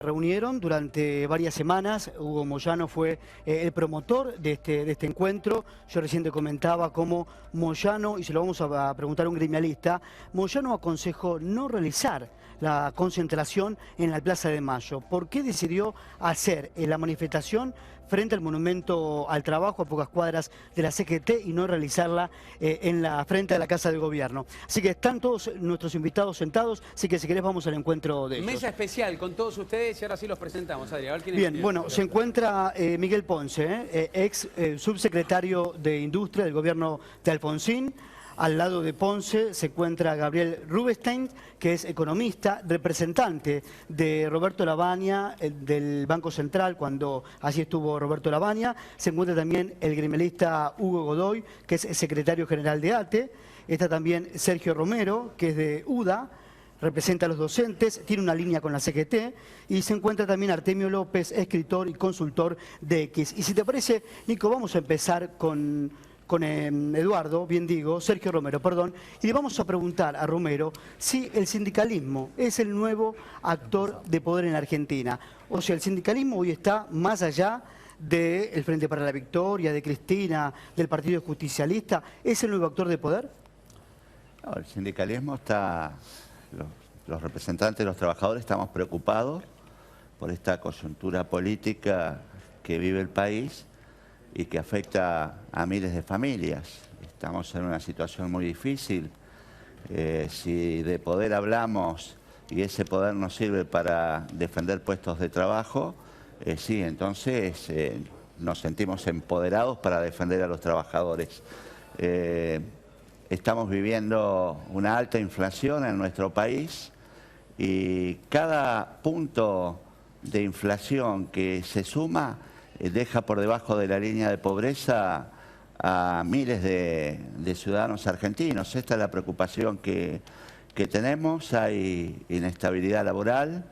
Reunieron durante varias semanas. Hugo Moyano fue el promotor de este encuentro. Yo recién te comentaba cómo Moyano, y se lo vamos a preguntar a un gremialista, Moyano aconsejó no realizar la concentración en la Plaza de Mayo. ¿Por qué decidió hacer la manifestación frente al Monumento al Trabajo, a pocas cuadras de la CGT, y no realizarla frente a la Casa de Gobierno? Así que están todos nuestros invitados sentados, así que si querés vamos al encuentro de ellos. Mesa especial con todos ustedes y ahora sí los presentamos, Adri. A ver quién es. Bien, bueno, se encuentra Miguel Ponce, ex subsecretario de Industria del gobierno de Alfonsín. Al lado de Ponce se encuentra Gabriel Rubinstein, que es economista, representante de Roberto Lavagna, del Banco Central, cuando allí estuvo Roberto Lavagna. Se encuentra también el gremialista Hugo Godoy, que es secretario general de ATE. Está también Sergio Romero, que es de UDA, representa a los docentes, tiene una línea con la CGT, y se encuentra también Artemio López, escritor y consultor de X. Y si te parece, Nico, vamos a empezar con Eduardo, bien digo, Sergio Romero, perdón, y le vamos a preguntar a Romero si el sindicalismo es el nuevo actor de poder en la Argentina. O sea, el sindicalismo hoy está más allá del Frente para la Victoria, de Cristina, del Partido Justicialista. ¿Es el nuevo actor de poder? No, el sindicalismo está... Los representantes de los trabajadores estamos preocupados por esta coyuntura política que vive el país y que afecta a miles de familias. Estamos en una situación muy difícil. Si de poder hablamos y ese poder nos sirve para defender puestos de trabajo, sí, entonces nos sentimos empoderados para defender a los trabajadores. Estamos viviendo una alta inflación en nuestro país y cada punto de inflación que se suma deja por debajo de la línea de pobreza a miles de ciudadanos argentinos. Esta es la preocupación que tenemos. Hay inestabilidad laboral,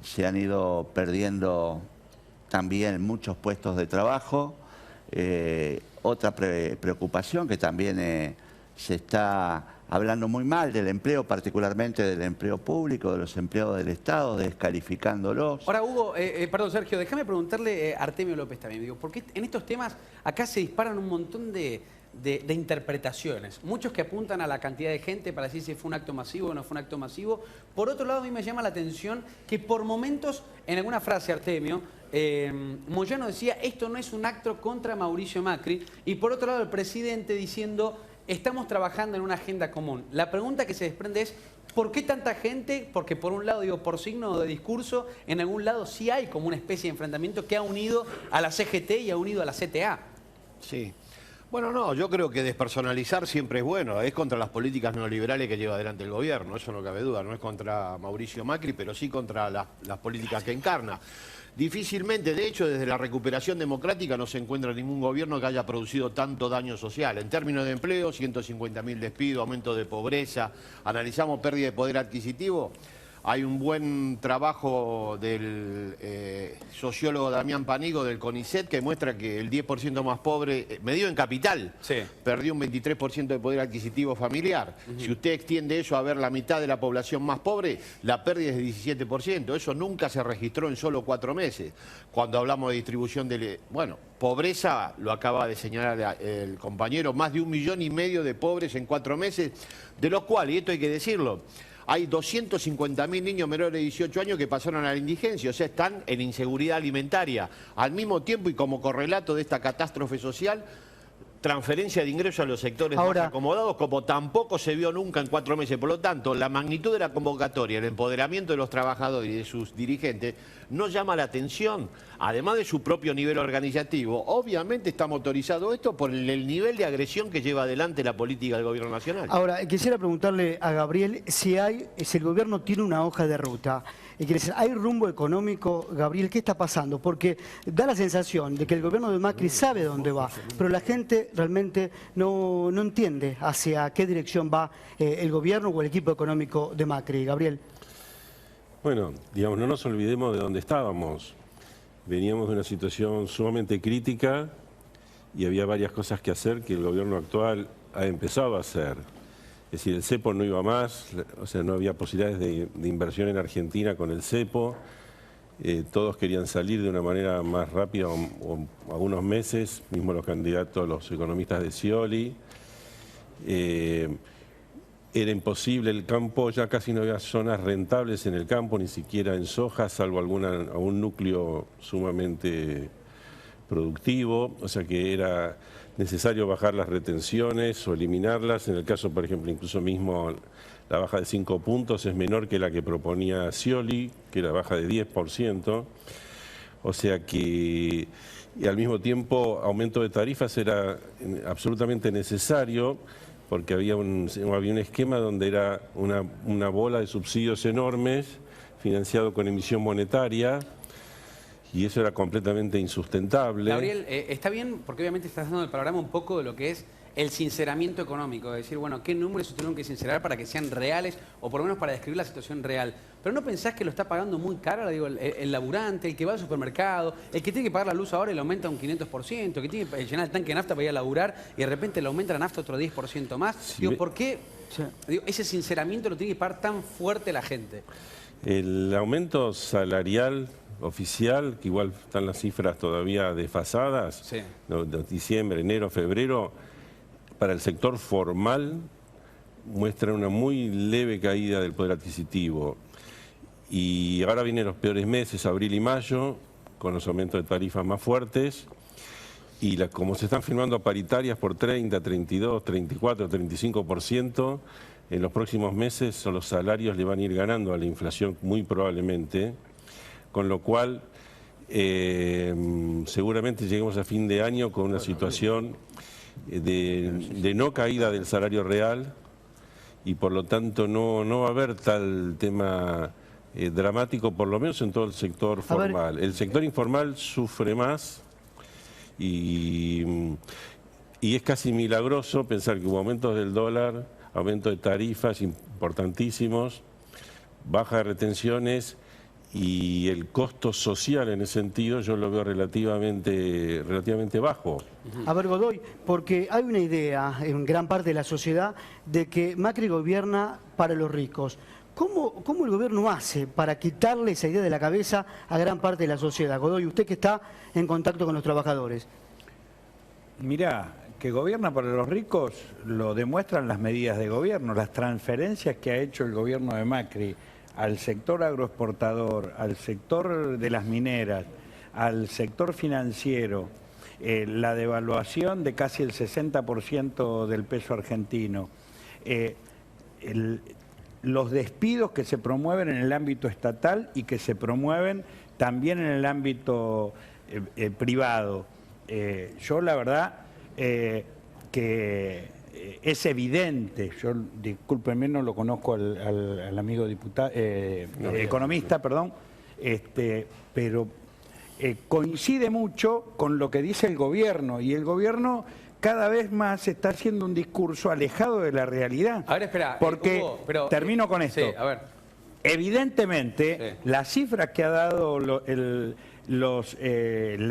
se han ido perdiendo también muchos puestos de trabajo. Otra preocupación que también se está hablando muy mal del empleo, particularmente del empleo público, de los empleados del Estado, descalificándolos. Ahora, Hugo, perdón, Sergio, déjame preguntarle a Artemio López también, digo, porque en estos temas acá se disparan un montón de interpretaciones. Muchos que apuntan a la cantidad de gente para decir si fue un acto masivo o no fue un acto masivo. Por otro lado, a mí me llama la atención que por momentos, en alguna frase, Artemio, Moyano decía, esto no es un acto contra Mauricio Macri, y por otro lado el presidente diciendo, estamos trabajando en una agenda común. La pregunta que se desprende es, ¿por qué tanta gente? Porque por un lado, digo, por signo de discurso, en algún lado sí hay como una especie de enfrentamiento que ha unido a la CGT y ha unido a la CTA. Sí. Bueno, no, yo creo que despersonalizar siempre es bueno. Es contra las políticas neoliberales que lleva adelante el gobierno, eso no cabe duda. No es contra Mauricio Macri, pero sí contra las políticas que encarna. Difícilmente, de hecho, desde la recuperación democrática no se encuentra ningún gobierno que haya producido tanto daño social. En términos de empleo, 150.000 despidos, aumento de pobreza, analizamos pérdida de poder adquisitivo. Hay un buen trabajo del sociólogo Damián Panigo del CONICET que muestra que el 10% más pobre, medido en capital, sí, perdió un 23% de poder adquisitivo familiar. Si usted extiende eso a ver la mitad de la población más pobre, la pérdida es de 17%. Eso nunca se registró en solo 4 meses. Cuando hablamos de distribución de... Bueno, pobreza, lo acaba de señalar el compañero, más de 1,5 millones de pobres en 4 meses, de los cuales, y esto hay que decirlo, hay 250.000 niños menores de 18 años que pasaron a la indigencia, o sea, están en inseguridad alimentaria. Al mismo tiempo, y como correlato de esta catástrofe social, transferencia de ingresos a los sectores más acomodados, como tampoco se vio nunca en 4 meses. Por lo tanto, la magnitud de la convocatoria, el empoderamiento de los trabajadores y de sus dirigentes, no llama la atención, además de su propio nivel organizativo. Obviamente está motorizado esto por el nivel de agresión que lleva adelante la política del gobierno nacional. Ahora, quisiera preguntarle a Gabriel si el gobierno tiene una hoja de ruta. ¿Hay rumbo económico, Gabriel? ¿Qué está pasando? Porque da la sensación de que el gobierno de Macri sabe dónde va, pero la gente realmente no entiende hacia qué dirección va el gobierno o el equipo económico de Macri. Gabriel. Bueno, digamos, no nos olvidemos de dónde estábamos. Veníamos de una situación sumamente crítica y había varias cosas que hacer que el gobierno actual ha empezado a hacer. Es decir, el cepo no iba más, o sea, no había posibilidades de inversión en Argentina con el cepo. todos querían salir de una manera más rápida o algunos meses, mismo los candidatos, los economistas de Scioli. Era imposible el campo, ya casi no había zonas rentables en el campo, ni siquiera en soja, salvo algún núcleo sumamente productivo, o sea que era necesario bajar las retenciones o eliminarlas. En el caso, por ejemplo, incluso mismo la baja de 5 puntos es menor que la que proponía Scioli, que era baja de 10%, o sea que y al mismo tiempo aumento de tarifas era absolutamente necesario, porque había un esquema donde era una bola de subsidios enormes, financiado con emisión monetaria, y eso era completamente insustentable. Gabriel, está bien, porque obviamente estás dando el panorama un poco de lo que es el sinceramiento económico, de decir, bueno, ¿qué números se tuvieron que sincerar para que sean reales, o por lo menos para describir la situación real? Pero ¿no pensás que lo está pagando muy caro, digo, el laburante, el que va al supermercado, el que tiene que pagar la luz ahora y lo aumenta un 500%, el que tiene que llenar el tanque de nafta para ir a laburar y de repente le aumenta la nafta otro 10% más? Sí, digo, ¿por qué ese sinceramiento lo tiene que pagar tan fuerte la gente? El aumento salarial oficial, que igual están las cifras todavía desfasadas, sí, de diciembre, enero, febrero, para el sector formal muestra una muy leve caída del poder adquisitivo. Y ahora vienen los peores meses, abril y mayo, con los aumentos de tarifas más fuertes. Y como se están firmando paritarias por 30, 32, 34, 35%, en los próximos meses los salarios le van a ir ganando a la inflación muy probablemente, con lo cual seguramente lleguemos a fin de año con una situación de no caída del salario real, y por lo tanto no va a haber tal tema dramático, por lo menos en todo el sector formal. El sector informal sufre más y es casi milagroso pensar que hubo aumentos del dólar, aumento de tarifas importantísimos, baja de retenciones, y el costo social en ese sentido yo lo veo relativamente bajo. A ver, Godoy, porque hay una idea en gran parte de la sociedad de que Macri gobierna para los ricos. ¿Cómo el gobierno hace para quitarle esa idea de la cabeza a gran parte de la sociedad? Godoy, usted que está en contacto con los trabajadores. Mirá, que gobierna para los ricos lo demuestran las medidas de gobierno, las transferencias que ha hecho el gobierno de Macri al sector agroexportador, al sector de las mineras, al sector financiero, la devaluación de casi el 60% del peso argentino, los despidos que se promueven en el ámbito estatal y que se promueven también en el ámbito privado. Yo la verdad que es evidente, yo discúlpenme, no lo conozco al amigo diputado, economista, perdón, pero coincide mucho con lo que dice el gobierno, y el gobierno cada vez más está haciendo un discurso alejado de la realidad. A ver, espera, porque Hugo, pero, termino con esto. Sí, a ver. Evidentemente, sí, las cifras que ha dado la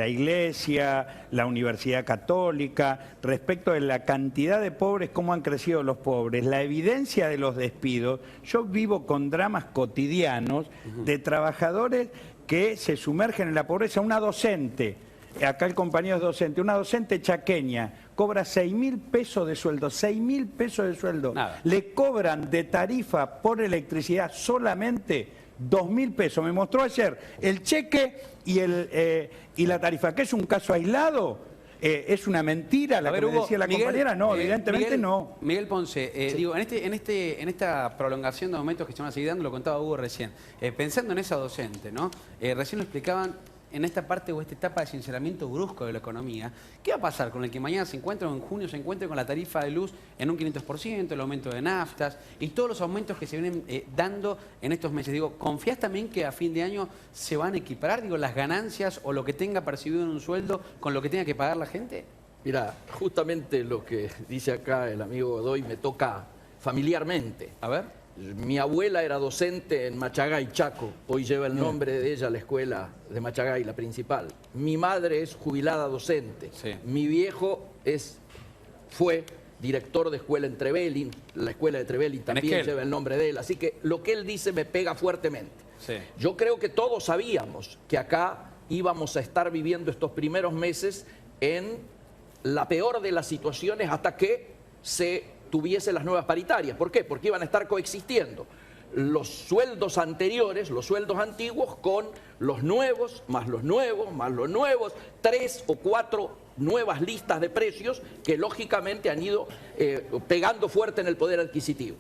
Iglesia, la Universidad Católica, respecto de la cantidad de pobres, cómo han crecido los pobres, la evidencia de los despidos. Yo vivo con dramas cotidianos de trabajadores que se sumergen en la pobreza. Una docente, acá el compañero es docente, una docente chaqueña, cobra 6.000 pesos de sueldo, 6.000 pesos de sueldo. Nada. Le cobran de tarifa por electricidad solamente 2.000 pesos. Me mostró ayer el cheque y la tarifa, que es un caso aislado. ¿Es una mentira la que me decía la compañera? No, evidentemente no. Miguel Ponce, sí, digo, en esta prolongación de momentos que se van a seguir dando, lo contaba Hugo recién, pensando en esa docente, ¿no? Recién lo explicaban, en esta parte o esta etapa de sinceramiento brusco de la economía, ¿qué va a pasar con el que mañana se encuentre o en junio se encuentre con la tarifa de luz en un 500%, el aumento de naftas y todos los aumentos que se vienen dando en estos meses? Digo, ¿confías también que a fin de año se van a equiparar, digo, las ganancias o lo que tenga percibido en un sueldo con lo que tenga que pagar la gente? Mira, justamente lo que dice acá el amigo Godoy me toca familiarmente. A ver. Mi abuela era docente en Machagay, Chaco. Hoy lleva el nombre de ella la escuela de Machagay, la principal. Mi madre es jubilada docente. Sí. Mi viejo fue director de escuela en Trevelin. La escuela de Trevelin también lleva el nombre de él. Así que lo que él dice me pega fuertemente. Sí. Yo creo que todos sabíamos que acá íbamos a estar viviendo estos primeros meses en la peor de las situaciones hasta que se tuviese las nuevas paritarias. ¿Por qué? Porque iban a estar coexistiendo los sueldos anteriores, los sueldos antiguos, con los nuevos, más los nuevos, más los nuevos, 3 o 4 nuevas listas de precios que lógicamente han ido pegando fuerte en el poder adquisitivo.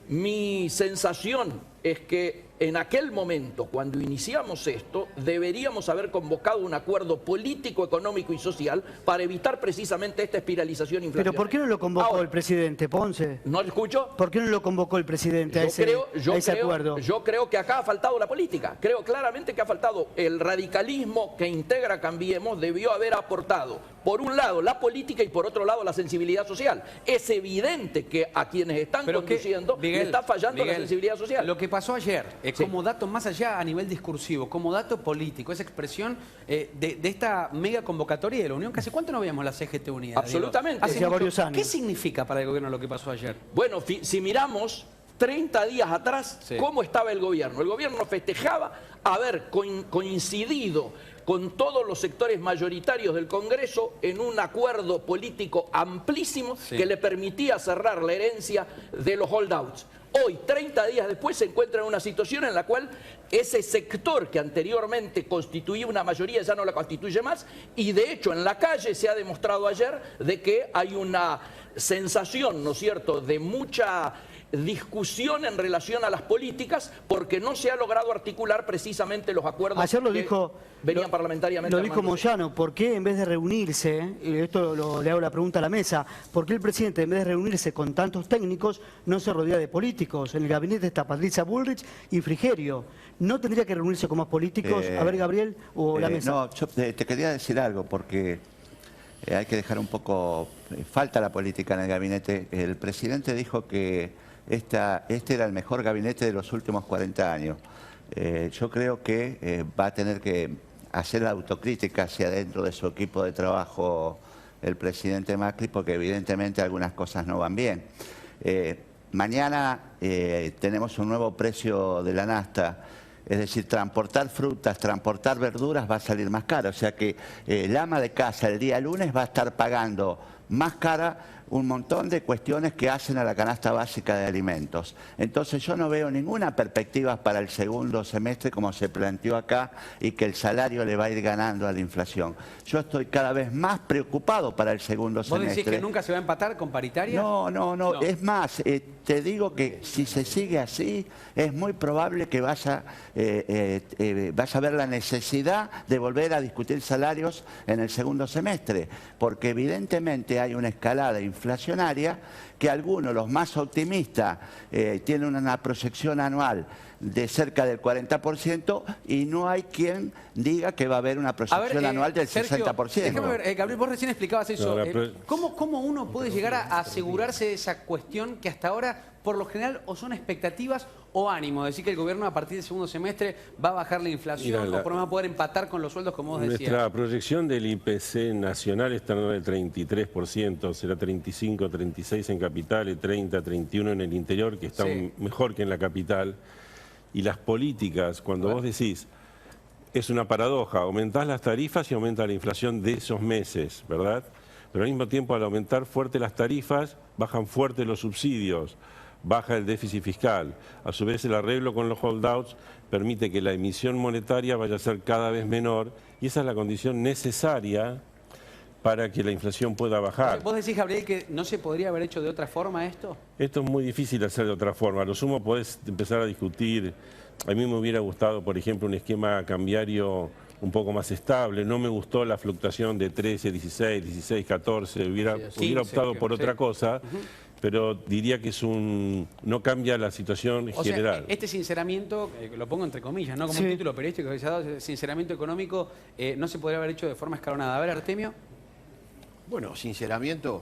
Mi sensación es que en aquel momento, cuando iniciamos esto, deberíamos haber convocado un acuerdo político, económico y social para evitar precisamente esta espiralización inflacionaria. Pero ¿por qué no lo convocó Ahora, el presidente, Ponce? ¿no lo escucho? ¿Por qué no lo convocó el presidente a ese acuerdo? Yo creo que acá ha faltado la política. Creo claramente que ha faltado el radicalismo que integra Cambiemos. Debió haber aportado, por un lado, la política y por otro lado, la sensibilidad social. Es evidente que a quienes están conduciendo le está fallando la sensibilidad social. Lo que pasó ayer, como dato más allá a nivel discursivo, como dato político, esa expresión de esta mega convocatoria de la Unión, ¿hace cuánto no veíamos la CGT unida? Absolutamente. Hace Hacía varios años. ¿Qué significa para el gobierno lo que pasó ayer? Bueno, si miramos 30 días atrás, Sí. ¿cómo estaba el gobierno? El gobierno festejaba haber coincidido con todos los sectores mayoritarios del Congreso en un acuerdo político amplísimo Sí. que le permitía cerrar la herencia de los holdouts. Hoy, 30 días después, se encuentra en una situación en la cual ese sector que anteriormente constituía una mayoría ya no la constituye más, y de hecho en la calle se ha demostrado ayer de que hay una sensación, ¿no es cierto?, de mucha discusión en relación a las políticas, porque no se ha logrado articular precisamente los acuerdos Ayer lo que dijo, venían parlamentariamente. Lo dijo armándose. Moyano, ¿por qué en vez de reunirse, y esto le hago la pregunta a la mesa, ¿por qué el presidente en vez de reunirse con tantos técnicos no se rodea de políticos? En el gabinete está Patricia Bullrich y Frigerio. ¿No tendría que reunirse con más políticos? A ver, Gabriel, o la mesa. No, yo te quería decir algo, porque hay que dejar un poco... falta la política en el gabinete. El presidente dijo que este era el mejor gabinete de los últimos 40 años. Yo creo que va a tener que hacer la autocrítica hacia dentro de su equipo de trabajo el presidente Macri, porque evidentemente algunas cosas no van bien. Mañana tenemos un nuevo precio de la nafta. Es decir, transportar frutas, transportar verduras va a salir más caro. O sea que el ama de casa el día lunes va a estar pagando más cara un montón de cuestiones que hacen a la canasta básica de alimentos. Entonces yo no veo ninguna perspectiva para el segundo semestre como se planteó acá, y que el salario le va a ir ganando a la inflación. Yo estoy cada vez más preocupado para el segundo semestre. ¿Vos decís que nunca se va a empatar con paritaria? No. Es más, te digo que si se sigue así, es muy probable que vas a ver la necesidad de volver a discutir salarios en el segundo semestre, porque evidentemente hay una escalada inflacionaria que algunos, los más optimistas, tienen una proyección anual de cerca del 40%, y no hay quien diga que va a haber una proyección anual del Sergio, 60%. Déjame ver, Gabriel, vos recién explicabas eso. No, ¿Cómo uno puede llegar a asegurarse de esa cuestión que hasta ahora, por lo general, o son expectativas o ánimo? Decir que el gobierno a partir del segundo semestre va a bajar la inflación, Mira, o por lo menos va a poder empatar con los sueldos, como vos decías. Nuestra proyección del IPC nacional está en el 33%, será 35, 36 en capital y 30, 31 en el interior, que está Sí. mejor que en la capital. Y las políticas, cuando vos decís, es una paradoja, aumentás las tarifas y aumenta la inflación de esos meses, ¿verdad? Pero al mismo tiempo, al aumentar fuerte las tarifas, bajan fuerte los subsidios, baja el déficit fiscal. A su vez, el arreglo con los holdouts permite que la emisión monetaria vaya a ser cada vez menor, y esa es la condición necesaria para que la inflación pueda bajar. ¿Vos decís, Gabriel, que no se podría haber hecho de otra forma esto? Esto es muy difícil hacer de otra forma. A lo sumo podés empezar a discutir. A mí me hubiera gustado, por ejemplo, un esquema cambiario un poco más estable. No me gustó la fluctuación de 13, 16, 16, 14. Hubiera optado por otra cosa. Pero diría que no cambia la situación O general. sea, este sinceramiento, lo pongo entre comillas, ¿no? Como un título periodístico que se ha dado, sinceramiento económico, no se podría haber hecho de forma escalonada. A ver, Artemio. Bueno, sinceramiento,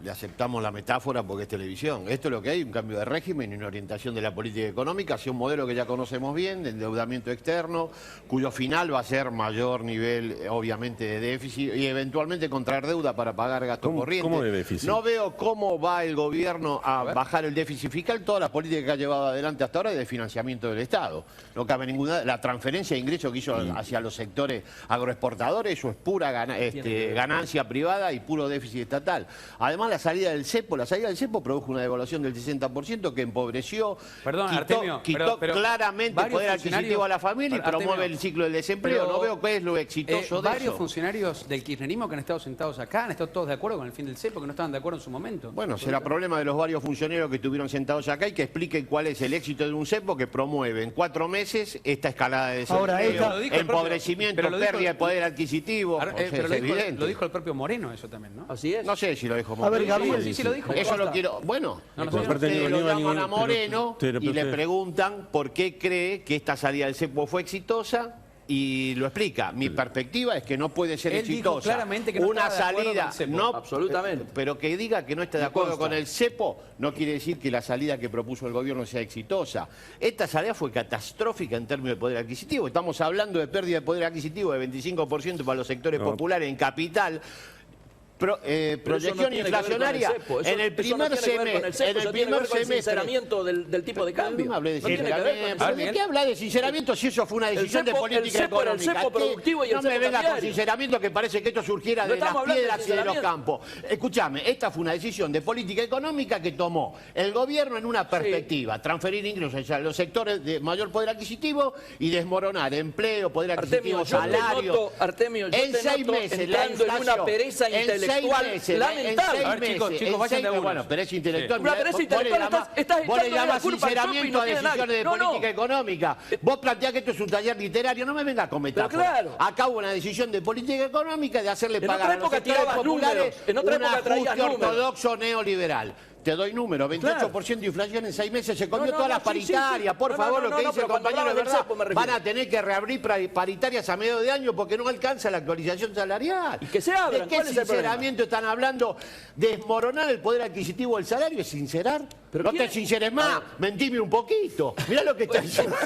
le aceptamos la metáfora porque es televisión. Esto es lo que hay, un cambio de régimen y una orientación de la política económica hacia un modelo que ya conocemos bien, de endeudamiento externo, cuyo final va a ser mayor nivel, obviamente, de déficit y eventualmente contraer deuda para pagar gastos corrientes. ¿Cómo de déficit? No veo cómo va el gobierno a bajar el déficit fiscal, toda la política que ha llevado adelante hasta ahora es de financiamiento del Estado. No cabe ninguna... La transferencia de ingresos que hizo hacia los sectores agroexportadores, eso es pura ganancia privada y puro déficit estatal. Además, la salida del cepo produjo una devaluación del 60% que empobreció, Perdón, quitó, Artemio, pero claramente varios poder adquisitivo a la familia y Artemio, promueve el ciclo del desempleo. pero, no veo qué es lo exitoso de varios eso. funcionarios del kirchnerismo que han estado sentados acá han estado todos de acuerdo con el fin del cepo, que no estaban de acuerdo en su momento. Bueno, será problema de los varios funcionarios que estuvieron sentados acá y que expliquen cuál es el éxito de un cepo que promueve en 4 meses esta escalada de desempleo, Ahora, empobrecimiento, pérdida de poder adquisitivo. Pero es evidente. lo dijo el propio Moreno eso también, ¿no? Así es. No sé si lo dijo A ver, Moreno. Gabriel. Sí, lo dijo. Eso lo quiero... Bueno, No, no, ustedes aparte no lo iba llaman a ningún- Moreno pero y le usted- preguntan por qué cree que esta salida del cepo fue exitosa y lo explica. Mi perspectiva es que no puede ser Él dijo exitosa. claramente que no una estaba de acuerdo salida, con el cepo. no, Absolutamente. pero que diga que no está de Me acuerdo consta. con el cepo no quiere decir que la salida que propuso el gobierno sea exitosa. Esta salida fue catastrófica en términos de poder adquisitivo. Estamos hablando de pérdida de poder adquisitivo de 25% para los sectores populares en capital. Pero eso Proyección no tiene que ver con el inflacionaria cepo, eso- en el eso no primer tiene que ver con el cepo, en el eso tiene que primer ver con el semestre. sinceramiento del tipo de cambio. No me hablé de No tiene que ver con sinceramiento. el ¿Pero cepo. ¿De qué habla de sinceramiento si eso fue una decisión de cepo- política el cepo era el económica? cepo ¿Qué? productivo y el No me cepo venga con cambiario. sinceramiento que parece que esto surgiera No de las estamos hablando de piedras y de los sinceramiento. campos. Escúchame, esta fue una decisión de política económica que tomó el gobierno en una perspectiva, transferir ingresos a los sectores de mayor poder adquisitivo y desmoronar empleo, poder adquisitivo, salario. Artemio, yo En te 6 noto meses, la entrando en una inflación. pereza En 6 intelectual meses, lamentable. A ver, chicos, vayan de a uno. Bueno, pereza intelectual. Una pereza intelectual, estás vos le echándole la llamás culpa al sinceramiento a shopping, no tiene decisiones de nadie. No, política económica. Vos planteás que esto es un taller literario, no me vengas con metáforas. claro. Acá hubo una decisión de política económica de hacerle En pagar otra a los época sectores tirabas populares números, en otra un época traías ajuste números. ortodoxo neoliberal. Te doy números, 28% de inflación en 6 meses, se comió No, todas no, las sí, sí, paritarias. sí. Por No, favor, no, lo que no, dice el pero cuando compañero es hablabas del verdad. cepo me refiero. Van a tener que reabrir paritarias a medio de año porque no alcanza la actualización salarial. Y que se abran, ¿De qué ¿cuál es el problema? sinceramiento están hablando? Desmoronar el poder adquisitivo del salario es sincerar. Pero No ¿quién- te sinceres más, mentime un poquito. Mirá lo que está diciendo.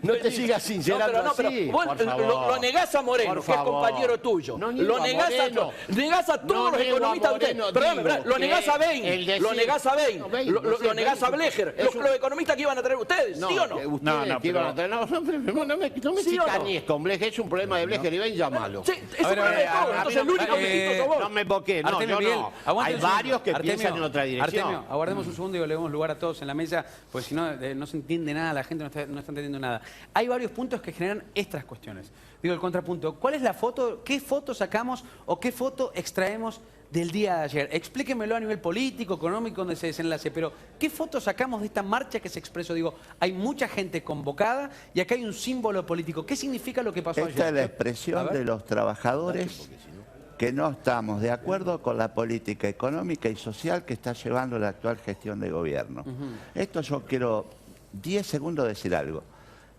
No te sigas sincerando No, pero así. vos por favor. lo negás a Moreno, Por que es favor. compañero tuyo. No niego Lo a negás Moreno. negás a todos No los niego a economistas. Moreno, Perdón, digo lo que negás a el Bain, decir- lo negás a Bain, No, Bain, no sé, lo negás a Bain Blecher, es un- los economistas que iban a traer ustedes, ¿sí o no? Ustedes No, que iban pero- a traer- no me ¿Sí o no? chicaníes con Blecher, es un problema de Blecher y Bain, llámalo. Sí, es un problema de todos, entonces el único que quito sos vos. No me boqué, no, Artemio, yo Miguel, no. aguante Hay un segundo. varios que piensan en otra dirección. Artemio, aguardemos un segundo y le demos lugar a todos en la mesa, porque si no, no se entiende nada, la gente no está entendiendo nada. Hay varios puntos que generan estas cuestiones. Digo, el contrapunto, ¿cuál es la foto, qué foto sacamos o qué foto extraemos del día de ayer? Explíquemelo a nivel político, económico, donde se desenlace, pero ¿qué foto sacamos de esta marcha que se expresó? Digo, hay mucha gente convocada y acá hay un símbolo político. ¿Qué significa lo que pasó ayer? Esta es la A expresión ver. de los trabajadores que no estamos de acuerdo con la política económica y social que está llevando la actual gestión de gobierno. Esto yo quiero 10 segundos decir algo.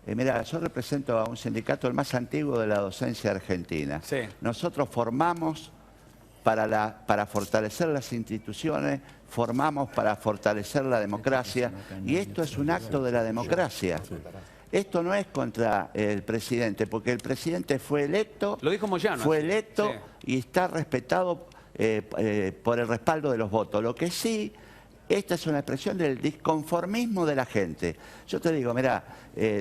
Mira, yo represento a un sindicato el más antiguo de la docencia argentina. Sí. Nosotros formamos para fortalecer las instituciones, formamos para fortalecer la democracia y esto es un acto de la democracia. Esto no es contra el presidente, porque el presidente fue electo, Lo dijo Moyano. fue electo Sí. y está respetado por el respaldo de los votos. Lo que sí, esta es una expresión del disconformismo de la gente. Yo te digo, mira,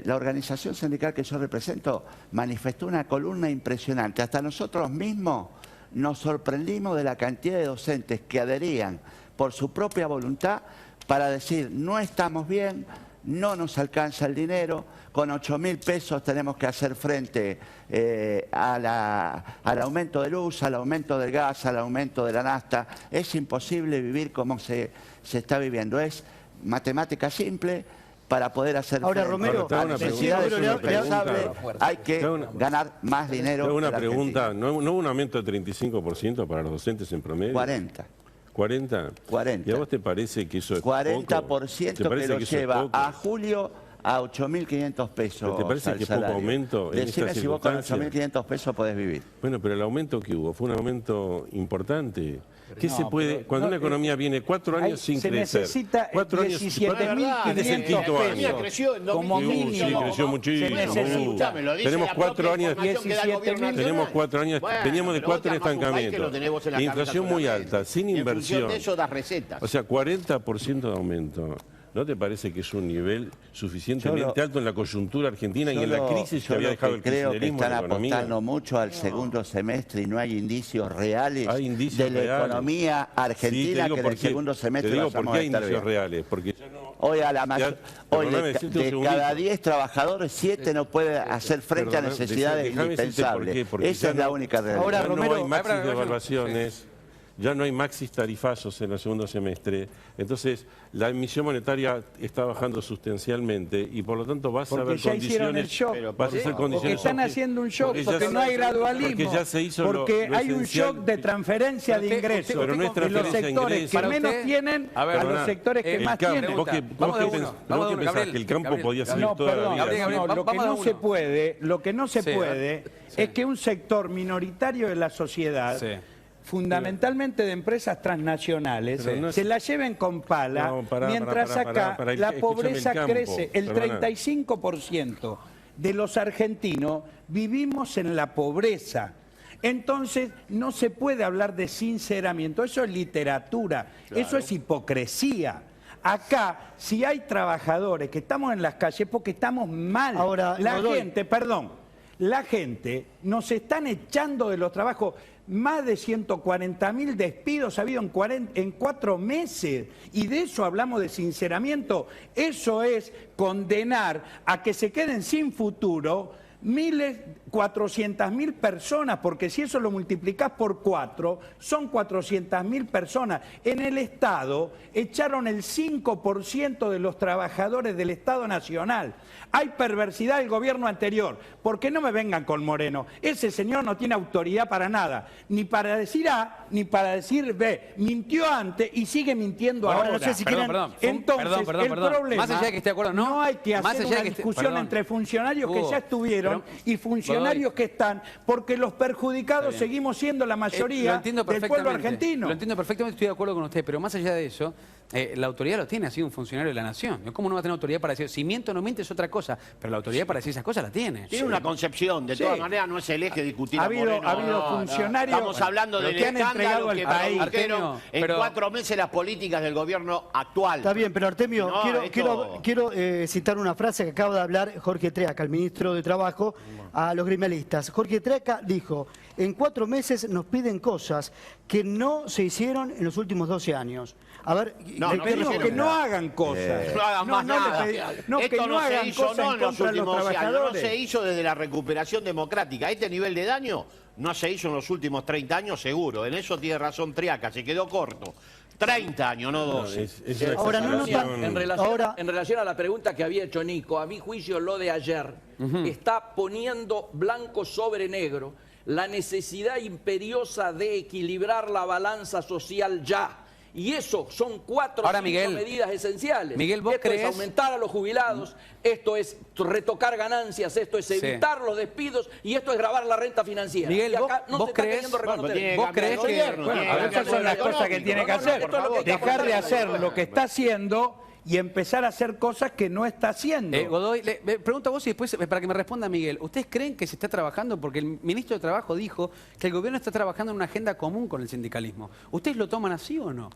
la organización sindical que yo represento manifestó una columna impresionante. Hasta nosotros mismos nos sorprendimos de la cantidad de docentes que adherían por su propia voluntad para decir, no estamos bien, no nos alcanza el dinero, con 8.000 pesos tenemos que hacer frente al aumento de luz, al aumento del gas, al aumento de la nafta. Es imposible vivir como se está viviendo. Es matemática simple para poder hacer Ahora, frente Romero, a las necesidades Romero, indispensables. Hay que Te hago una- ganar más dinero. Tengo una que la pregunta, Argentina. ¿no hubo un aumento de 35% para los docentes en promedio? 40. 40. 40. ¿Y a vos te parece que eso es 40% poco? ¿Te que parece lo eso es lleva poco? a julio a 8.500 pesos. ¿Pero te parece al que poco salario. aumento en Decime estas si vos con circunstancias? 8.500 pesos podés vivir. Bueno, pero el aumento que hubo fue un aumento importante. ¿Qué No, se puede, pero cuando no, una economía viene 4 hay- años sin se crecer? necesita 4 años, 17.500 ¿quién es el quinto pesos. año? creció en Como 2015. Sí, mínimo. creció muchísimo. Se necesita. Me lo dice Tenemos la 4 propia años, información que da el gobierno nacional. tenemos 4 años, Bueno, veníamos de pero vos 4 en te armás un país que estancamiento. lo tenés vos en la cabeza Inflación muy solamente. alta, sin Y en función inversión. de eso das recetas. O sea, 40% de aumento. ¿No te parece que es un nivel suficientemente alto en la coyuntura argentina y en la crisis que Yo había lo dejado que el creo que kirchnerismo en están la economía? apostando mucho al segundo semestre y no hay indicios reales Hay indicios de la reales. economía Sí, te argentina digo que en por el qué. segundo semestre Te digo vayamos por qué a hay estar indicios bien. reales. Porque ya no... Hoy, Perdóname, decirte un de segundito. cada 10 trabajadores, 7 no puede hacer frente a Perdóname, necesidades déjame decirte por qué, indispensables. porque Esa ya es la no- única realidad. Ahora, Ya Romero, no hay maxis Ahora, de Romero, evaluaciones, ya no hay maxis tarifazos en el segundo semestre. Entonces, la emisión monetaria está bajando sustancialmente y por lo tanto vas a Porque ver ya hicieron el condiciones. shock. Vas a hacer Porque condiciones. están haciendo un shock, ya porque se- no hay gradualismo. Porque ya se hizo lo hay un esencial. shock de transferencia Pero de usted- ingresos. pero no es de los transferencia de sectores ingresos. que menos Para usted- tienen A ver, a los perdona, sectores que el más campo, tienen. ¿Vos qué Vamos de uno, pensás Gabriel, que el campo Gabriel, podía seguir No, toda perdón, la vida? Gabriel, no, lo que vamos de no uno. se puede, lo que no se Sí, puede es que un sector minoritario de la sociedad, Sí. fundamentalmente de empresas transnacionales, Pero no es- se la lleven con pala, No, pará, mientras pará, pará, acá pará, la escúchame, pobreza el campo, crece. El perdona. 35% de los argentinos vivimos en la pobreza. Entonces, no se puede hablar de sinceramiento. Eso es literatura, eso es hipocresía. Acá, si hay trabajadores que estamos en las calles, porque estamos mal. Ahora, la Godoy. gente nos están echando de los trabajos. Más de 140.000 despidos ha habido en 4 meses. Y de eso hablamos de sinceramiento. Eso es condenar a que se queden sin futuro 400.000 personas, porque si eso lo multiplicás por 4, son 400.000 personas. En el Estado echaron el 5% de los trabajadores del Estado Nacional. Hay perversidad del gobierno anterior, porque no me vengan con Moreno. Ese señor no tiene autoridad para nada, ni para decir A, ni para decir B. Mintió antes y sigue mintiendo Ahora, ahora. no sé si Perdón, quieren- perdón. Entonces, el problema, Más allá de que esté de acuerdo, no. no hay que Más hacer allá de una que esté- discusión perdón. entre funcionarios que Hugo, ya estuvieron pero- y funcionarios que están, porque los perjudicados Está bien. seguimos siendo la Lo mayoría entiendo del pueblo perfectamente. argentino. Lo entiendo perfectamente, estoy de acuerdo con usted, pero más allá de eso, la autoridad lo tiene, ha sido un funcionario de la nación. ¿Cómo no va a tener autoridad para decir, si miente o no miente es otra cosa, pero la autoridad para decir esas cosas la tiene? Tiene una concepción, de Sí. todas maneras no es el eje discutir Ha a habido- Moreno. ha habido funcionarios Estamos hablando pero del que han entregado escándalo el que país. produjeron Artemio, en pero- 4 meses las políticas del gobierno actual. Está bien, pero Artemio, No, quiero citar una frase que acaba de hablar Jorge Treaca, el ministro de Trabajo, a los gremialistas. Jorge Treaca dijo, en 4 meses nos piden cosas que no se hicieron en los últimos 12 años. A ver, No, ¿de Le no qué pedimos refiere? que no hagan cosas. No hagan más le nada. pedimos- Esto que no se hagan hizo cosas no en en los contra de los últimos años, no trabajadores. se hizo desde la recuperación democrática. Este nivel de daño no se hizo en los últimos 30 años seguro. En eso tiene razón Triaca, se quedó corto. 30 años, no 12. Es una Ahora, no exageración. notan- En relación a la pregunta que había hecho Nico, a mi juicio lo de ayer está poniendo blanco sobre negro la necesidad imperiosa de equilibrar la balanza social ya. Y eso son 4 Ahora, o 5 Miguel, medidas esenciales. Miguel, ¿vos esto crees? es aumentar a los jubilados, esto es retocar ganancias, esto es evitar los despidos y esto es grabar la renta financiera. Miguel, y acá ¿vos- no vos se está crees? queriendo Bueno, reconocer. tiene que ¿Vos cambiar crees el que- gobierno, Bueno, tiene que esas cambiar son el las cosas que económico. tiene que No, no, hacer. esto es lo que está Dejar de pasando. hacer lo que está haciendo y empezar a hacer cosas que no está haciendo. Godoy, le pregunto a vos y después para que me responda Miguel. ¿Ustedes creen que se está trabajando? Porque el ministro de Trabajo dijo que el gobierno está trabajando en una agenda común con el sindicalismo. ¿Ustedes lo toman así o no?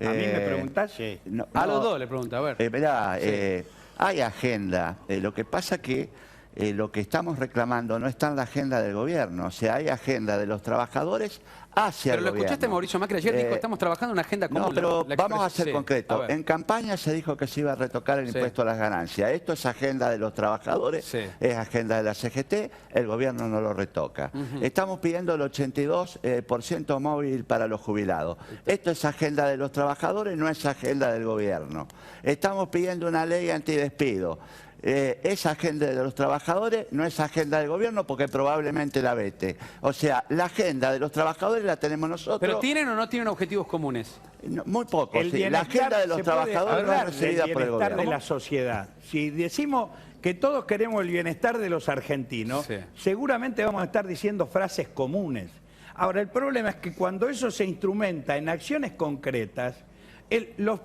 ¿A mí me preguntás? Sí. No, A los no, dos le pregunto, a ver. mirá, hay agenda. Lo que pasa que lo que estamos reclamando no está en la agenda del gobierno. O sea, hay agenda de los trabajadores hacia Pero el lo gobierno. escuchaste Mauricio Macri ayer, dijo, estamos trabajando en una agenda común. No, pero La vamos a expresión- ser sí, concretos. a ver. En campaña se dijo que se iba a retocar el Sí. impuesto a las ganancias. Esto es agenda de los trabajadores, Sí. es agenda de la CGT, el gobierno no lo retoca. Estamos pidiendo el 82% móvil para los jubilados. Esto es agenda de los trabajadores, no es agenda del gobierno. Estamos pidiendo una ley antidespido. esa agenda de los trabajadores no es agenda del gobierno porque probablemente la vete. O sea, la agenda de los trabajadores la tenemos nosotros. ¿Pero tienen o no tienen objetivos comunes? No, muy poco, El sí. La bienestar, agenda de los se puede trabajadores no es hablar del recibida por el bienestar gobierno. de la sociedad. Si decimos que todos queremos el bienestar de los argentinos, Sí. seguramente vamos a estar diciendo frases comunes. Ahora, el problema es que cuando eso se instrumenta en acciones concretas,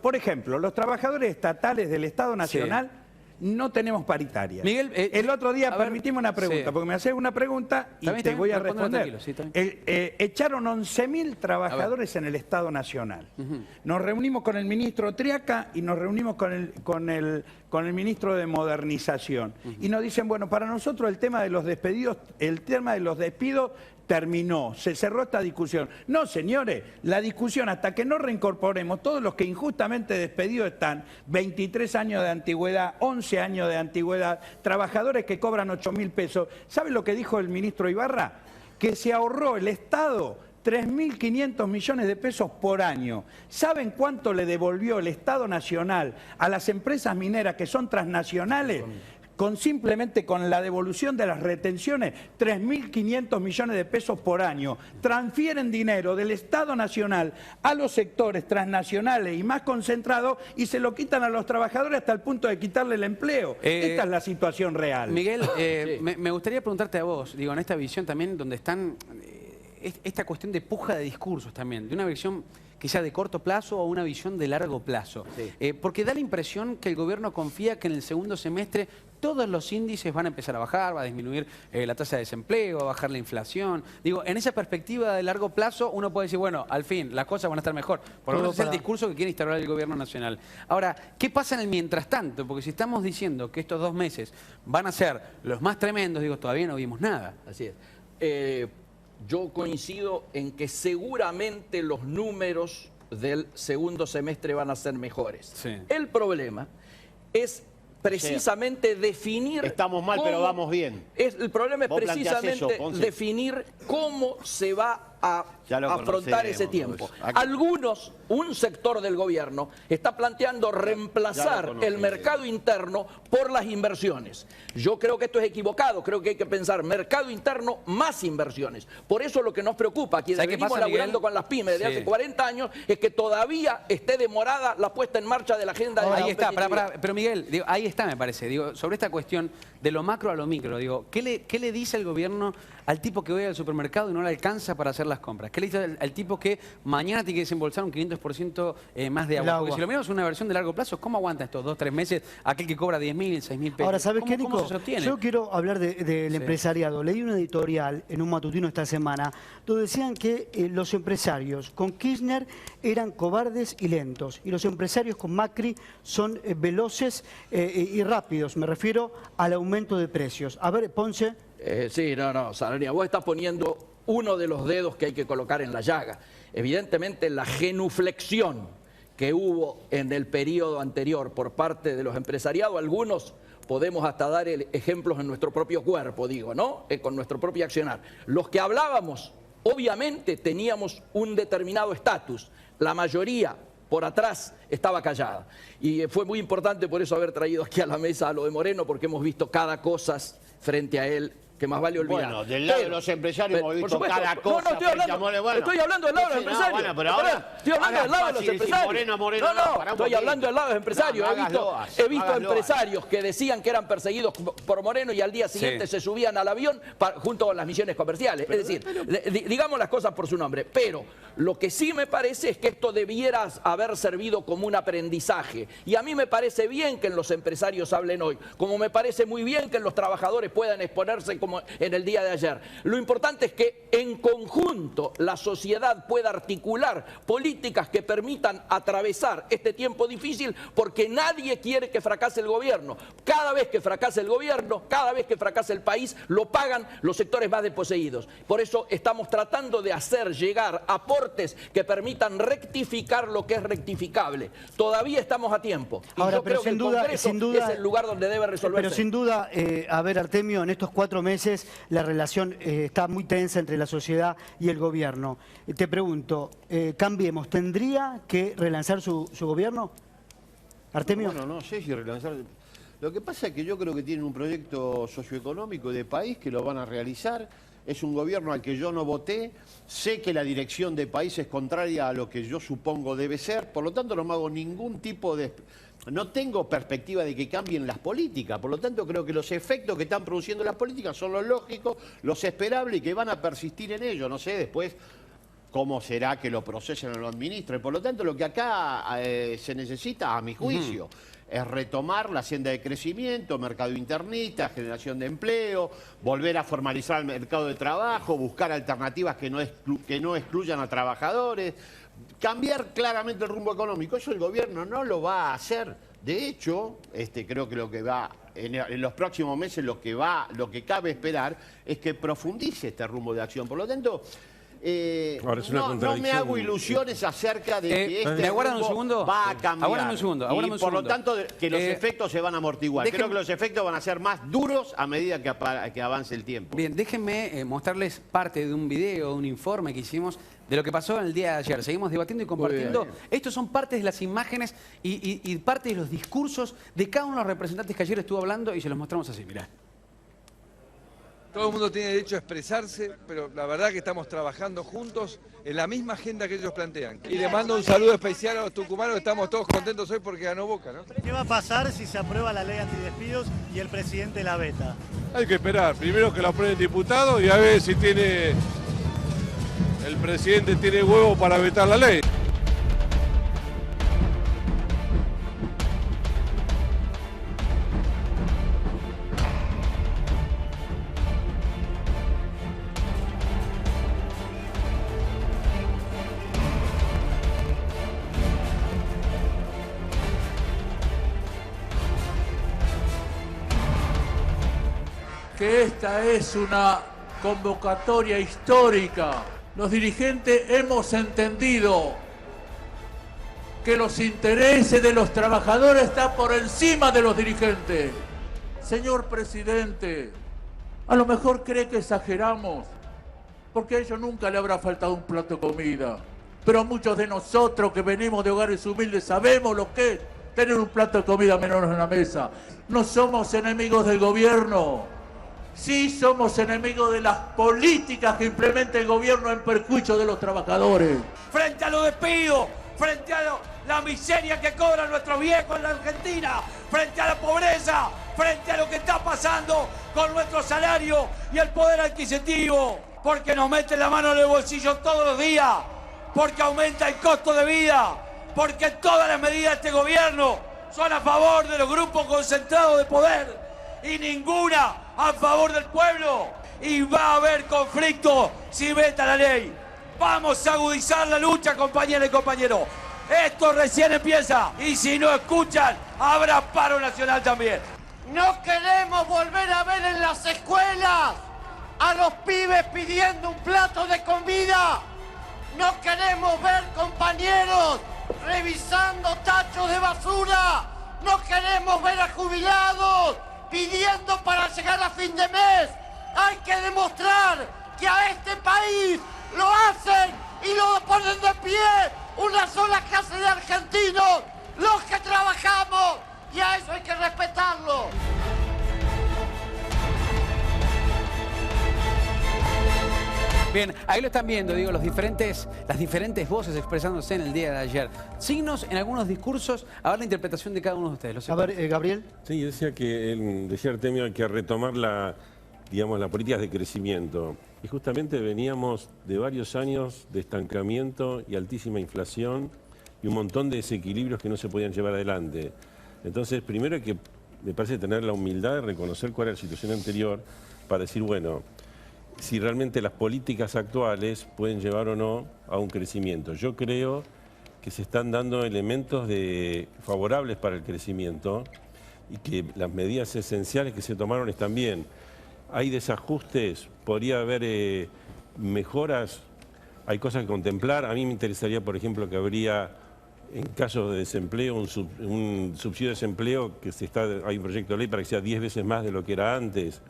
por ejemplo, los trabajadores estatales del Estado Nacional no tenemos paritarias. Miguel, el otro día, a ver, permitime una pregunta, sí. porque me haces una pregunta y Está bien, te está voy bien, a respóndela responder. tranquilo, sí, está bien. Echaron 11.000 trabajadores en el Estado Nacional. Nos reunimos con el ministro Triaca y nos reunimos con el ministro de Modernización. Y nos dicen, bueno, para nosotros el tema de los despidos terminó, se cerró esta discusión. No, señores, la discusión hasta que no reincorporemos todos los que injustamente despedidos están, 23 años de antigüedad, 11 años de antigüedad, trabajadores que cobran 8.000 pesos. ¿Sabe lo que dijo el ministro Ibarra? Que se ahorró el Estado 3.500 millones de pesos por año. ¿Saben cuánto le devolvió el Estado Nacional a las empresas mineras que son transnacionales? Simplemente con la devolución de las retenciones, 3.500 millones de pesos por año. Transfieren dinero del Estado Nacional a los sectores transnacionales y más concentrados y se lo quitan a los trabajadores hasta el punto de quitarle el empleo. Esta es la situación real. Miguel, me gustaría preguntarte a vos, digo, en esta visión también donde están esta cuestión de puja de discursos también, de una visión quizá de corto plazo o una visión de largo plazo. Sí. Porque da la impresión que el gobierno confía que en el segundo semestre todos los índices van a empezar a bajar, va a disminuir la tasa de desempleo, va a bajar la inflación. Digo, en esa perspectiva de largo plazo uno puede decir, bueno, al fin las cosas van a estar mejor. Por lo menos es el discurso que quiere instaurar el gobierno nacional. Ahora, ¿qué pasa en el mientras tanto? Porque si estamos diciendo que estos 2 meses van a ser los más tremendos, digo, todavía no vimos nada. Así es. Yo coincido en que seguramente los números del segundo semestre van a ser mejores. Sí. El problema es precisamente definir... Estamos mal, pero vamos bien. El problema es Vos planteás precisamente eso, Ponce. definir cómo se va a Ya lo afrontar conocemos, ese tiempo. pues. Algunos, un sector del gobierno, está planteando reemplazar el mercado interno por las inversiones. Yo creo que esto es equivocado, creo que hay que pensar mercado interno más inversiones. Por eso lo que nos preocupa, quienes ¿Sabe qué venimos pasa, laburando Miguel? con las pymes desde Sí. hace 40 años, es que todavía esté demorada la puesta en marcha de la agenda de la Ahí está, competitividad. pero Miguel, digo, ahí está me parece, digo, sobre esta cuestión de lo macro a lo micro, digo, ¿qué le dice el gobierno al tipo que va al supermercado y no le alcanza para hacer las compras? ¿Qué le dice al tipo que mañana tiene que desembolsar un 500% más de agua? Porque si lo miramos en una versión de largo plazo, ¿cómo aguanta estos 2 o 3 meses aquel que cobra 10.000, 6.000 pesos? Ahora, ¿sabes qué, ¿Cómo Nico? se sostiene? Yo quiero hablar del empresariado. Leí un editorial en un matutino esta semana donde decían que los empresarios con Kirchner eran cobardes y lentos y los empresarios con Macri son veloces y rápidos. Me refiero al aumento de precios. A ver, Ponce. Sí, no, Salaria, vos estás poniendo uno de los dedos que hay que colocar en la llaga. Evidentemente la genuflexión que hubo en el periodo anterior por parte de los empresariados, algunos podemos hasta dar ejemplos en nuestro propio cuerpo, digo, ¿no? Con nuestro propio accionar. Los que hablábamos, obviamente teníamos un determinado estatus. La mayoría por atrás estaba callada. Y fue muy importante por eso haber traído aquí a la mesa a lo de Moreno, porque hemos visto cada cosa frente a él que más vale olvidar. Bueno, del lado de los empresarios hemos visto cada cosa. Estoy hablando del lado de los empresarios. Bueno, pero ahora estoy hablando del lado de los empresarios. Estoy hablando del lado de los empresarios. He visto empresarios que decían que eran perseguidos por Moreno y al día siguiente se subían al avión junto con las misiones comerciales. Es decir, digamos las cosas por su nombre. Pero lo que sí me parece es que esto debiera haber servido como un aprendizaje. Y a mí me parece bien que los empresarios hablen hoy, como me parece muy bien que los trabajadores puedan exponerse como en el día de ayer. Lo importante es que en conjunto la sociedad pueda articular políticas que permitan atravesar este tiempo difícil, porque nadie quiere que fracase el gobierno. Cada vez que fracase el gobierno, cada vez que fracase el país, lo pagan los sectores más desposeídos. Por eso estamos tratando de hacer llegar aportes que permitan rectificar lo que es rectificable. Todavía estamos a tiempo. Y ahora, yo pero creo que sin el duda, Congreso es el lugar donde debe resolverse. Pero sin duda, a ver, Artemio, en estos 4 meses la relación está muy tensa entre la sociedad y el gobierno. Te pregunto, Cambiemos, ¿tendría que relanzar su gobierno? Artemio. Bueno, no sé si relanzar... Lo que pasa es que yo creo que tienen un proyecto socioeconómico y de país que lo van a realizar. Es un gobierno al que yo no voté. Sé que la dirección de país es contraria a lo que yo supongo debe ser. Por lo tanto, no me hago ningún tipo de... No tengo perspectiva de que cambien las políticas. Por lo tanto, creo que los efectos que están produciendo las políticas son los lógicos, los esperables y que van a persistir en ello. No sé después cómo será que lo procesen o lo administren. Por lo tanto, lo que acá se necesita, a mi juicio, es retomar la senda de crecimiento, mercado internista, generación de empleo, volver a formalizar el mercado de trabajo, buscar alternativas que no excluyan a trabajadores, cambiar claramente el rumbo económico. Eso el gobierno no lo va a hacer. De hecho, creo que lo que va en los próximos meses, lo que cabe esperar es que profundice este rumbo de acción. Por lo tanto, Ahora es una no me contradicción. hago ilusiones acerca de que ¿me este aguardan un rumbo segundo? va a cambiar. Aguárdame un segundo, aguárdame y un por lo segundo. tanto, que los efectos se van a amortiguar. déjenme- Creo que los efectos van a ser más duros a medida que avance el tiempo. Bien, déjenme mostrarles parte de un video, de un informe que hicimos de lo que pasó en el día de ayer. Seguimos debatiendo y compartiendo. Estos son partes de las imágenes y parte de los discursos de cada uno de los representantes que ayer estuvo hablando y se los mostramos así, mirá. Todo el mundo tiene derecho a expresarse, pero la verdad que estamos trabajando juntos en la misma agenda que ellos plantean. Y le mando un saludo especial a los tucumanos, estamos todos contentos hoy porque ganó Boca, ¿no? ¿Qué va a pasar si se aprueba la ley antidespidos y el presidente la veta? Hay que esperar, primero que lo apruebe el diputado y a ver si el presidente tiene huevo para vetar la ley. Que esta es una convocatoria histórica. Los dirigentes hemos entendido que los intereses de los trabajadores están por encima de los dirigentes. Señor presidente, a lo mejor cree que exageramos, porque a ellos nunca le habrá faltado un plato de comida. Pero muchos de nosotros que venimos de hogares humildes sabemos lo que es tener un plato de comida menos en la mesa. No somos enemigos del gobierno. Sí somos enemigos de las políticas que implementa el gobierno en perjuicio de los trabajadores. Frente a los despidos, frente a la miseria que cobran nuestros viejos en la Argentina, frente a la pobreza, frente a lo que está pasando con nuestro salario y el poder adquisitivo, porque nos meten la mano en el bolsillo todos los días, porque aumenta el costo de vida, porque todas las medidas de este gobierno son a favor de los grupos concentrados de poder y ninguna a favor del pueblo. Y va a haber conflicto si veta la ley. Vamos a agudizar la lucha, compañeras y compañeros. Esto recién empieza y si no escuchan, habrá paro nacional también. No queremos volver a ver en las escuelas a los pibes pidiendo un plato de comida. No queremos ver compañeros revisando tachos de basura. No queremos ver a jubilados pidiendo para llegar a fin de mes. Hay que demostrar que a este país lo hacen y lo ponen de pie una sola clase de argentinos, los que trabajamos, y a eso hay que respetarlo. Bien, ahí lo están viendo, digo, las diferentes voces expresándose en el día de ayer. Signos en algunos discursos, a ver la interpretación de cada uno de ustedes. A ver, Gabriel. Sí, decía decía Artemio que retomar las políticas de crecimiento. Y justamente veníamos de varios años de estancamiento y altísima inflación y un montón de desequilibrios que no se podían llevar adelante. Entonces, primero hay que, me parece, tener la humildad de reconocer cuál era la situación anterior para decir, bueno, si realmente las políticas actuales pueden llevar o no a un crecimiento. Yo creo que se están dando elementos favorables para el crecimiento y que las medidas esenciales que se tomaron están bien. Hay desajustes, podría haber mejoras, hay cosas que contemplar. A mí me interesaría, por ejemplo, que habría, en casos de desempleo, un subsidio de desempleo, que hay un proyecto de ley para que sea 10 veces más de lo que era antes.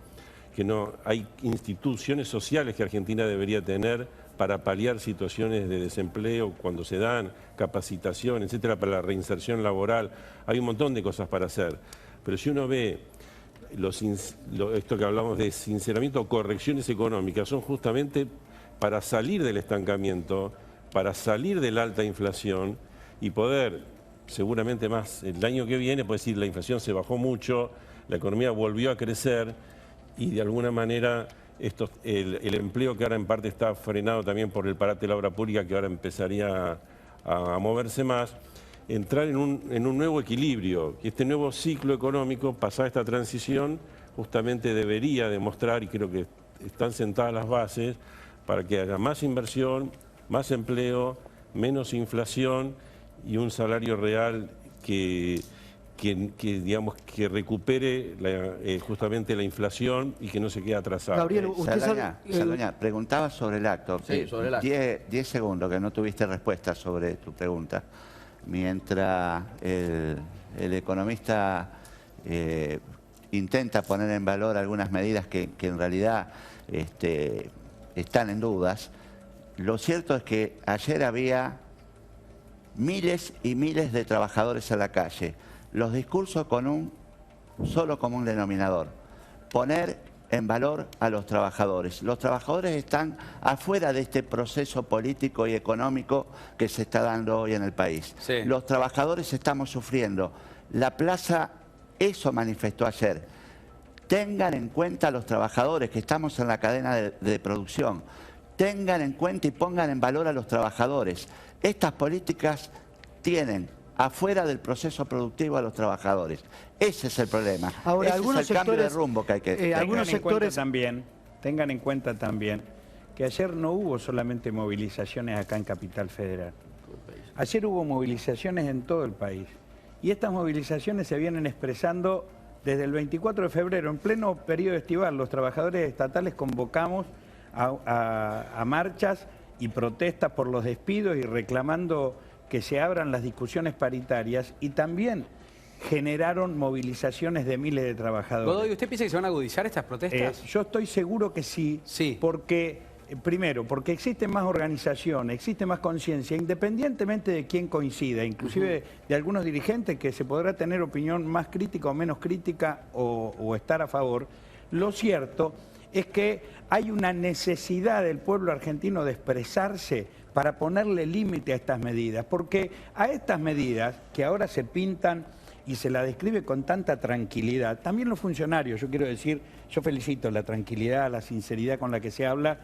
Que no hay instituciones sociales que Argentina debería tener para paliar situaciones de desempleo cuando se dan, capacitación, etcétera, para la reinserción laboral. Hay un montón de cosas para hacer. Pero si uno ve esto que hablamos de sinceramiento o correcciones económicas, son justamente para salir del estancamiento, para salir de la alta inflación y poder, seguramente más el año que viene, puede decir la inflación se bajó mucho, la economía volvió a crecer y de alguna manera el empleo que ahora en parte está frenado también por el parate de la obra pública, que ahora empezaría a moverse más, entrar en un nuevo equilibrio. Y este nuevo ciclo económico, pasada esta transición, justamente debería demostrar, y creo que están sentadas las bases, para que haya más inversión, más empleo, menos inflación y un salario real que digamos, que recupere justamente la inflación y que no se quede atrasado. Gabriel, usted Saldaña, preguntaba sobre el acto. Sí, sobre el acto. 10 segundos, que no tuviste respuesta sobre tu pregunta. Mientras el economista intenta poner en valor algunas medidas que en realidad están en dudas, lo cierto es que ayer había miles y miles de trabajadores en la calle. Los discursos con un solo común denominador: poner en valor a los trabajadores. Los trabajadores están afuera de este proceso político y económico que se está dando hoy en el país. Sí. Los trabajadores estamos sufriendo. La plaza eso manifestó ayer. Tengan en cuenta a los trabajadores, que estamos en la cadena de producción. Tengan en cuenta y pongan en valor a los trabajadores. Estas políticas tienen afuera del proceso productivo a los trabajadores. Ese es el problema. Ahora, ese algunos es el cambio de sectores, rumbo que hay que... algunos sectores tengan en cuenta también que ayer no hubo solamente movilizaciones acá en Capital Federal. Ayer hubo movilizaciones en todo el país. Y estas movilizaciones se vienen expresando desde el 24 de febrero, en pleno periodo estival. Los trabajadores estatales convocamos a marchas y protestas por los despidos y reclamando que se abran las discusiones paritarias, y también generaron movilizaciones de miles de trabajadores. Godoy, ¿usted piensa que se van a agudizar estas protestas? Yo estoy seguro que sí, porque, primero, porque existen más organizaciones, existe más conciencia, independientemente de quién coincida, inclusive de algunos dirigentes que se podrá tener opinión más crítica o menos crítica o estar a favor. Lo cierto es que hay una necesidad del pueblo argentino de expresarse para ponerle límite a estas medidas, porque a estas medidas que ahora se pintan y se la describe con tanta tranquilidad, también los funcionarios, yo quiero decir, yo felicito la tranquilidad, la sinceridad con la que se habla,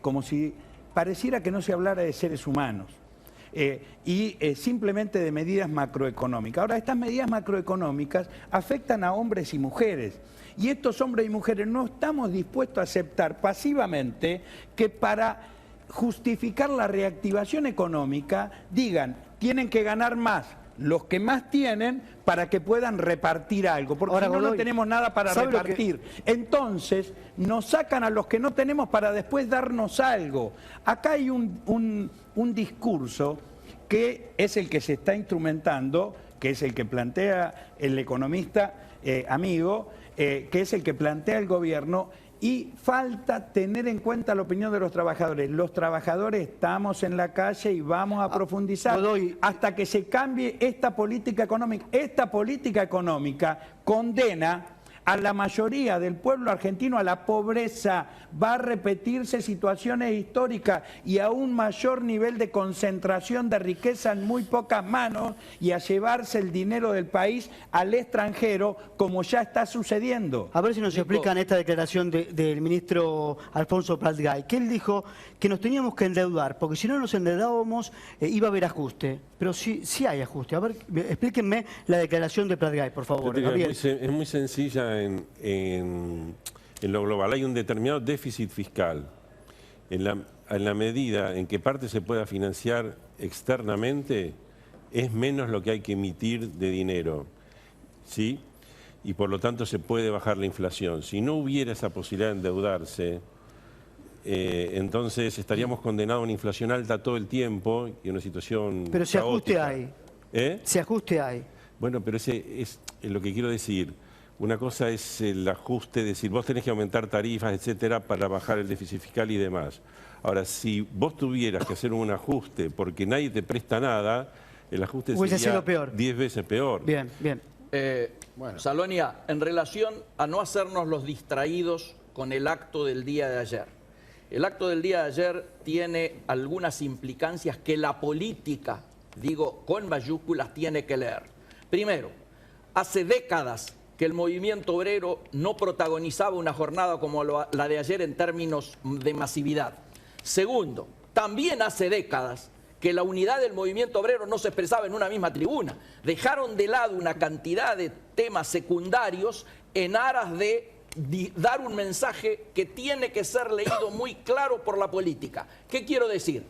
como si pareciera que no se hablara de seres humanos. Simplemente de medidas macroeconómicas. Ahora, estas medidas macroeconómicas afectan a hombres y mujeres. Y estos hombres y mujeres no estamos dispuestos a aceptar pasivamente que para justificar la reactivación económica digan, tienen que ganar más los que más tienen para que puedan repartir algo, porque ahora, si no, no tenemos nada para repartir. Entonces, nos sacan a los que no tenemos para después darnos algo. Acá hay un discurso que es el que se está instrumentando, que es el que plantea el economista amigo, que es el que plantea el gobierno, y falta tener en cuenta la opinión de los trabajadores. Los trabajadores estamos en la calle y vamos a profundizar hasta que se cambie esta política económica. Esta política económica condena a la mayoría del pueblo argentino a la pobreza. Va a repetirse situaciones históricas y a un mayor nivel de concentración de riqueza en muy pocas manos, y a llevarse el dinero del país al extranjero, como ya está sucediendo. A ver si nos explican esta declaración del ministro Alfonso Prat-Gay, que él dijo que nos teníamos que endeudar, porque si no nos endeudábamos iba a haber ajuste. Pero sí hay ajuste. A ver, explíquenme la declaración de Prat-Gay, por favor. Gabriel. Es muy sencilla en lo global. Hay un determinado déficit fiscal. En la medida en que parte se pueda financiar externamente, es menos lo que hay que emitir de dinero, ¿sí? Y por lo tanto se puede bajar la inflación. Si no hubiera esa posibilidad de endeudarse, entonces estaríamos condenados a una inflación alta todo el tiempo y una situación Pero si ajuste caótica. hay. Si ajuste hay. Bueno, pero ese es lo que quiero decir. Una cosa es el ajuste, decir, vos tenés que aumentar tarifas, etcétera, para bajar el déficit fiscal y demás. Ahora, si vos tuvieras que hacer un ajuste porque nadie te presta nada, el ajuste sería 10 veces peor. Bien, bien. Salonia, en relación a no hacernos los distraídos con el acto del día de ayer. El acto del día de ayer tiene algunas implicancias que la política, digo con mayúsculas, tiene que leer. Primero, hace décadas que el movimiento obrero no protagonizaba una jornada como la de ayer en términos de masividad. Segundo, también hace décadas que la unidad del movimiento obrero no se expresaba en una misma tribuna. Dejaron de lado una cantidad de temas secundarios en aras de dar un mensaje que tiene que ser leído muy claro por la política. ¿Qué quiero decir?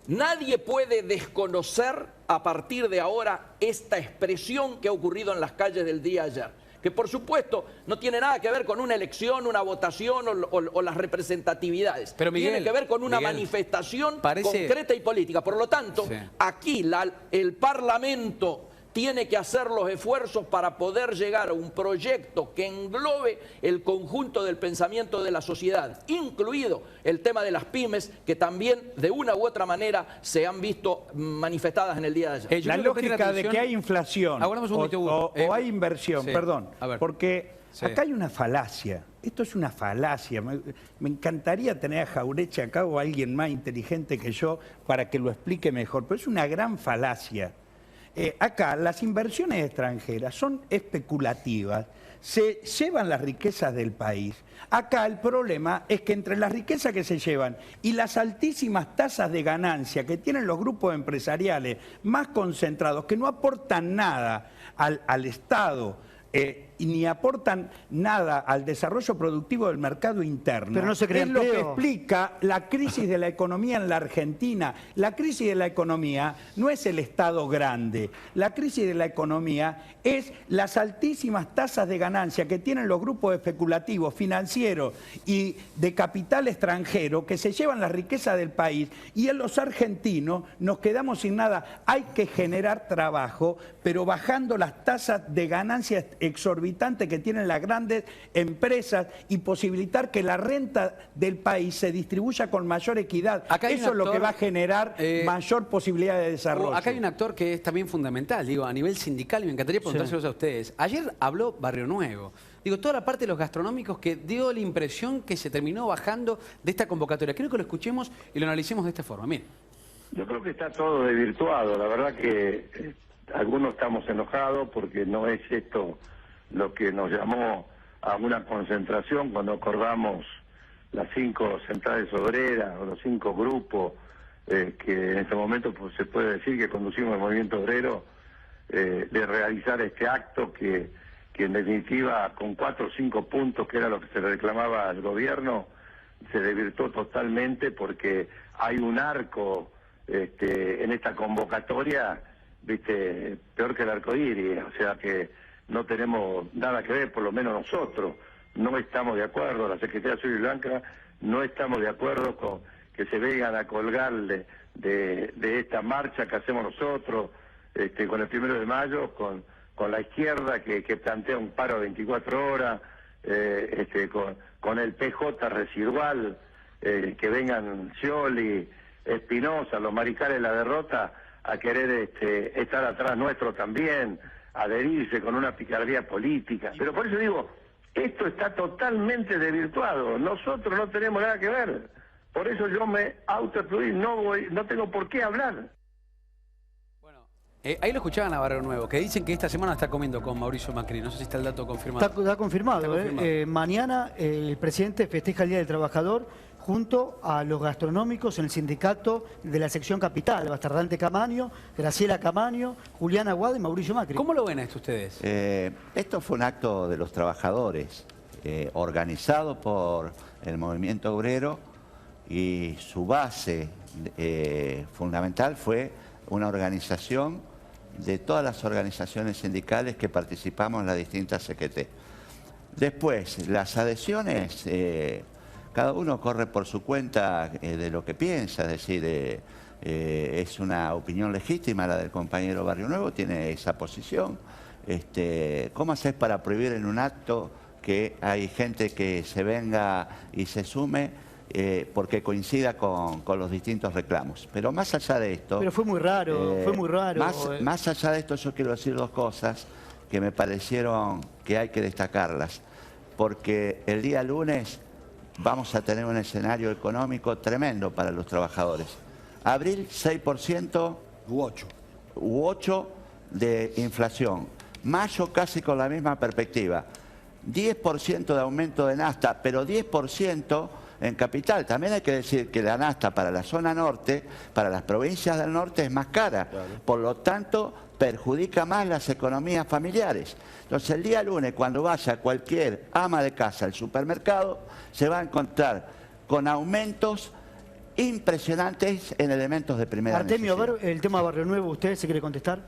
Nadie puede desconocer a partir de ahora esta expresión que ha ocurrido en las calles del día de ayer, que por supuesto no tiene nada que ver con una elección, una votación o las representatividades. Pero Miguel, tiene que ver con una manifestación concreta y política. Por lo tanto, aquí el Parlamento tiene que hacer los esfuerzos para poder llegar a un proyecto que englobe el conjunto del pensamiento de la sociedad, incluido el tema de las pymes, que también de una u otra manera se han visto manifestadas en el día de ayer. La lógica de que hay inflación o hay inversión, perdón, porque acá hay una falacia. Esto es una falacia. Me encantaría tener a Jauretche acá o a alguien más inteligente que yo para que lo explique mejor, pero es una gran falacia. Acá las inversiones extranjeras son especulativas, se llevan las riquezas del país. Acá el problema es que entre las riquezas que se llevan y las altísimas tasas de ganancia que tienen los grupos empresariales más concentrados, que no aportan nada al Estado, y ni aportan nada al desarrollo productivo del mercado interno. Pero no se crea es lo que empleo. explica la crisis de la economía en la Argentina. La crisis de la economía no es el Estado grande. La crisis de la economía es las altísimas tasas de ganancia que tienen los grupos especulativos, financieros y de capital extranjero que se llevan la riqueza del país, y en los argentinos nos quedamos sin nada. Hay que generar trabajo, pero bajando las tasas de ganancias exorbitantes que tienen las grandes empresas y posibilitar que la renta del país se distribuya con mayor equidad. Eso es lo que va a generar mayor posibilidad de desarrollo. Acá hay un actor que es también fundamental, digo, a nivel sindical, y me encantaría preguntárselos a ustedes. Ayer habló Barrio Nuevo. Digo, toda la parte de los gastronómicos que dio la impresión que se terminó bajando de esta convocatoria. Quiero que lo escuchemos y lo analicemos de esta forma. Miren. Yo creo que está todo desvirtuado. La verdad que algunos estamos enojados porque no es esto lo que nos llamó a una concentración cuando acordamos las 5 centrales obreras o los 5 grupos que en este momento pues, se puede decir que conducimos el movimiento obrero, de realizar este acto que en definitiva con 4 o 5 puntos, que era lo que se reclamaba al gobierno, se desvirtuó totalmente porque hay un arco en esta convocatoria, viste, peor que el arcoíris, o sea que no tenemos nada que ver, por lo menos nosotros no estamos de acuerdo, la Secretaría Azul y Blanca no estamos de acuerdo con que se vengan a colgar de esta marcha que hacemos nosotros, con el 1 de mayo, con la izquierda que plantea un paro de 24 horas, con el PJ residual, que vengan Scioli, Espinosa, los maricales de la derrota, a querer estar atrás nuestro también, adherirse con una picardía política. Pero por eso digo, esto está totalmente desvirtuado. Nosotros no tenemos nada que ver. Por eso yo me autoexcluí, no tengo por qué hablar. Ahí lo escuchaban a Barrio Nuevo, que dicen que esta semana está comiendo con Mauricio Macri. No sé si está el dato confirmado. Está confirmado. Está confirmado. Mañana el presidente festeja el Día del Trabajador junto a los gastronómicos en el sindicato de la sección capital, Bastardante Camaño, Graciela Camaño, Juliana Aguada y Mauricio Macri. ¿Cómo lo ven esto ustedes? Esto fue un acto de los trabajadores, organizado por el movimiento obrero, y su base fundamental fue una organización de todas las organizaciones sindicales que participamos en las distintas CGT. Después, las adhesiones, cada uno corre por su cuenta de lo que piensa, es decir, es una opinión legítima la del compañero Barrio Nuevo, tiene esa posición. ¿Cómo haces para prohibir en un acto que hay gente que se venga y se sume porque coincida con los distintos reclamos? Pero más allá de esto... Pero fue muy raro, fue muy raro. Más allá de esto yo quiero decir dos cosas, que me parecieron que hay que destacarlas, porque el día lunes vamos a tener un escenario económico tremendo para los trabajadores. Abril, 6% u 8% de inflación. Mayo casi con la misma perspectiva. 10% de aumento de nafta, pero 10% en capital. También hay que decir que la nafta para la zona norte, para las provincias del norte es más cara. Claro. Por lo tanto, perjudica más las economías familiares. Entonces, el día lunes, cuando vaya cualquier ama de casa al supermercado, se va a encontrar con aumentos impresionantes en elementos de primera necesidad. Artemio, el tema Barrio Nuevo, ¿usted se quiere contestar?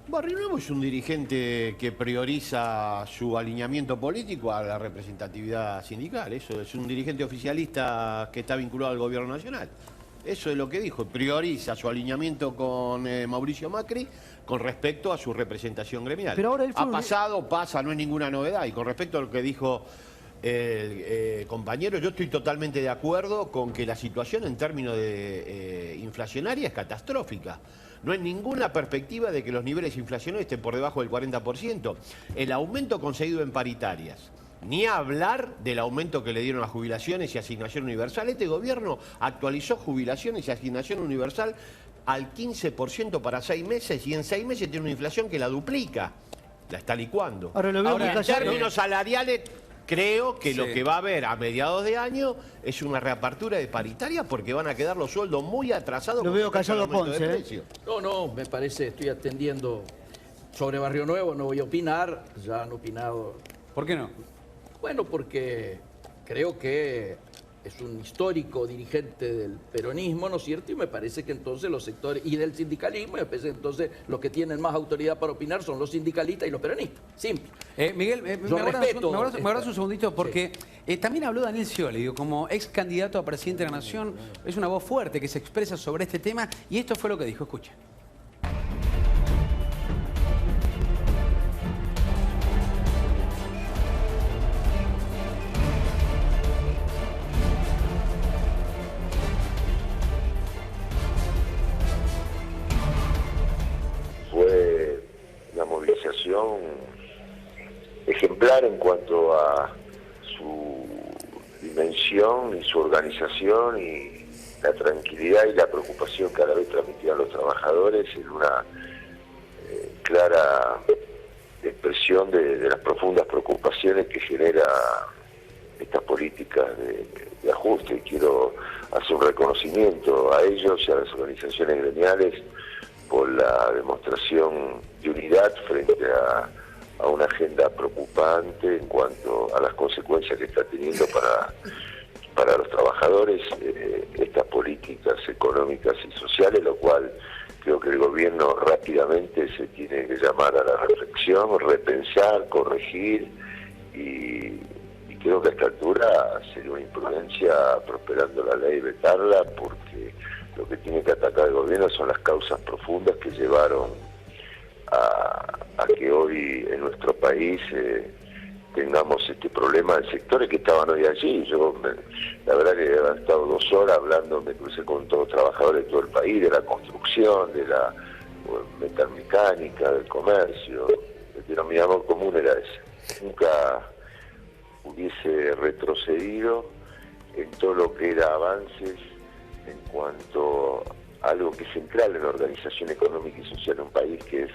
Barrio Nuevo es un dirigente que prioriza su alineamiento político a la representatividad sindical. Eso es un dirigente oficialista que está vinculado al gobierno nacional. Eso es lo que dijo, prioriza su alineamiento con Mauricio Macri con respecto a su representación gremial. Pero ahora ha pasado, pasa, no es ninguna novedad. Y con respecto a lo que dijo el compañero, yo estoy totalmente de acuerdo con que la situación en términos de inflacionaria es catastrófica. No hay ninguna perspectiva de que los niveles inflacionarios estén por debajo del 40%. El aumento conseguido en paritarias, ni hablar del aumento que le dieron las jubilaciones y asignación universal. Este gobierno actualizó jubilaciones y asignación universal al 15% para 6 meses y en 6 meses tiene una inflación que la duplica. La está licuando. Ahora, en términos salariales, creo que lo que va a haber a mediados de año es una reapertura de paritaria porque van a quedar los sueldos muy atrasados. Lo veo callado Ponce. No, me parece, estoy atendiendo sobre Barrio Nuevo, no voy a opinar, ya han opinado. ¿Por qué no? Bueno, porque creo que es un histórico dirigente del peronismo, ¿no es cierto? Y me parece que entonces los sectores, y del sindicalismo, y me parece que entonces los que tienen más autoridad para opinar son los sindicalistas y los peronistas. Simple. Miguel, me agarras un segundito, porque también habló Daniel Scioli, digo, como ex candidato a presidente de la Nación, es una voz fuerte que se expresa sobre este tema, y esto fue lo que dijo, escucha. Ejemplar en cuanto a su dimensión y su organización y la tranquilidad y la preocupación que a la vez transmitían los trabajadores en una clara expresión de las profundas preocupaciones que genera estas políticas de ajuste. Y quiero hacer un reconocimiento a ellos y a las organizaciones gremiales por la demostración de unidad frente a una agenda preocupante en cuanto a las consecuencias que está teniendo para los trabajadores estas políticas económicas y sociales, lo cual creo que el gobierno rápidamente se tiene que llamar a la reflexión, repensar, corregir y creo que a esta altura sería una imprudencia prosperando la ley vetarla, porque lo que tiene que atacar el gobierno son las causas profundas que llevaron a que hoy en nuestro país tengamos este problema de sectores que estaban hoy allí. Yo, la verdad que he estado 2 horas hablando, me crucé con todos los trabajadores de todo el país, de la construcción, de la metalmecánica, del comercio. El denominador común era ese. Nunca hubiese retrocedido en todo lo que era avances en cuanto a algo que es central en la organización económica y social de un país, que es